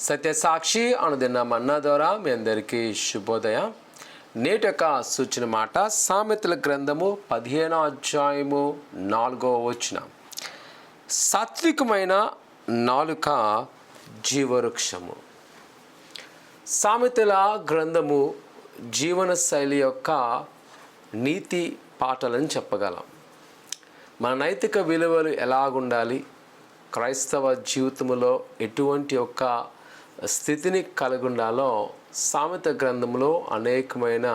సత్యసాక్షి అనుదిన మన్నా ద్వారా మీ అందరికీ శుభోదయం. నేటి యొక్క సూచన మాట సామెతల గ్రంథము 15వ అధ్యాయము 4వ వచనం. సాత్వికమైన నాలుక జీవవృక్షము. సామెతల గ్రంథము జీవన శైలి యొక్క నీతి పాఠాలను చెప్పగలం. మన నైతిక విలువలు ఎలాగుండాలి, క్రైస్తవ జీవితంలో ఎటువంటి యొక్క స్థితిని కలిగి ఉండాలో సామెత గ్రంథంలో అనేకమైన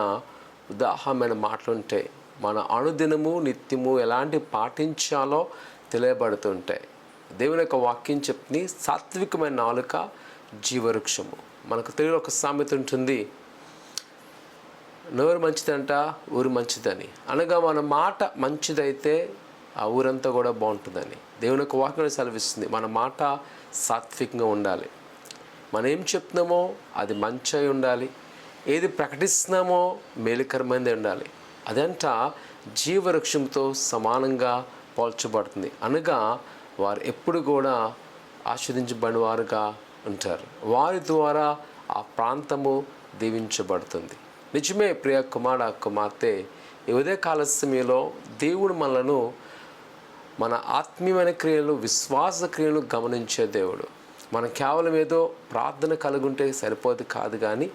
ఉదాహరణమైన మాటలు ఉంటాయి. మన అనుదినము నిత్యము ఎలాంటి పాటించాలో తెలియబడుతుంటాయి. దేవుని యొక్క వాక్యం చెప్తుంది, సాత్వికమైన నాలుక జీవవృక్షము. మనకు తెలుగులో ఒక సామెత ఉంటుంది, నోరు మంచిదంట ఊరు మంచిదని. అనగా మన మాట మంచిదైతే ఆ ఊరంతా కూడా బాగుంటుందని దేవుని యొక్క వాక్యం సెలవిస్తుంది. మన మాట సాత్వికంగా ఉండాలి. మనం ఏం చెప్తున్నామో అది మంచి అయి ఉండాలి. ఏది ప్రకటిస్తున్నామో మేలుకరమైనది ఉండాలి. అదంట జీవవృక్షంతో సమానంగా పోల్చబడుతుంది. అనగా వారు ఎప్పుడు కూడా ఆస్వాదించబడిన వారుగా ఉంటారు. వారి ద్వారా ఆ ప్రాంతము దీవించబడుతుంది. నిజమే ప్రియ కుమార్తె, ఈ ఉదయకాల సమయంలో దేవుడు మనలను మన ఆత్మీయమైన క్రియలు, విశ్వాస క్రియలు గమనించే దేవుడు. మనం కేవలం ఏదో ప్రార్థన కలుగుంటే సరిపోదు కాదు, కానీ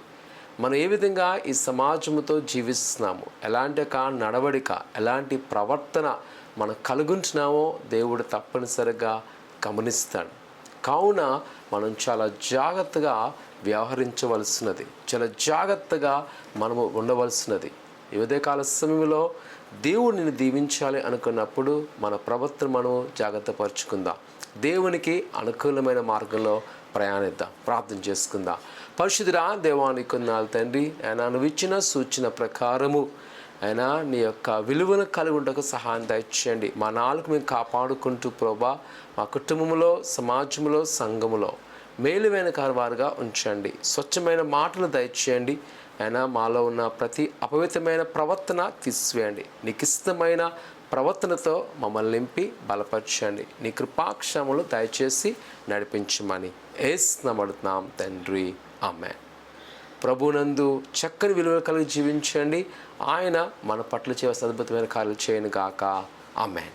మనం ఏ విధంగా ఈ సమాజంతో జీవిస్తున్నాము, ఎలాంటి ఒక నడవడిక, ఎలాంటి ప్రవర్తన మనం కలుగుంటున్నామో దేవుడు తప్పనిసరిగా గమనిస్తాడు. కావున మనం చాలా జాగ్రత్తగా వ్యవహరించవలసినది, చాలా జాగ్రత్తగా మనము ఉండవలసినది. ఈ ఉదయకాల సమయంలో దేవుడు నిన్ను దీవించాలి అనుకున్నప్పుడు మన ప్రవర్తన మనం జాగ్రత్త పరుచుకుందాం. దేవునికి అనుకూలమైన మార్గంలో ప్రయాణిద్దాం. ప్రార్థన చేసుకుందాం. పరిశుద్ధుడా దేవానికి కొందనాలు తండ్రి, ఆయన నువ్వు ఇచ్చిన సూచన ప్రకారము ఆయన నీ యొక్క విలువను కలిగి ఉండకు సహాయం దయచేయండి. మా నాలుగు మేము కాపాడుకుంటూ ప్రభా మా కుటుంబంలో, సమాజంలో, సంఘములో మేలువైన వారుగా ఉంచండి. స్వచ్ఛమైన మాటలు దయచేయండి. అయినా మాలో ఉన్న ప్రతి అపవిత్రమైన ప్రవర్తన తీసివేయండి. నీకు ఇష్టమైన ప్రవర్తనతో మమ్మల్ని నింపి బలపరచండి. నీ కృపాక్షములు దయచేసి నడిపించమని యేసునామమున తండ్రి, ఆమేన్. ప్రభునందు చక్కని విలువలు కలిగి జీవించండి. ఆయన మన పట్ల చేయవలసిన అద్భుతమైన కార్యాలు చేయను గాక. ఆమేన్.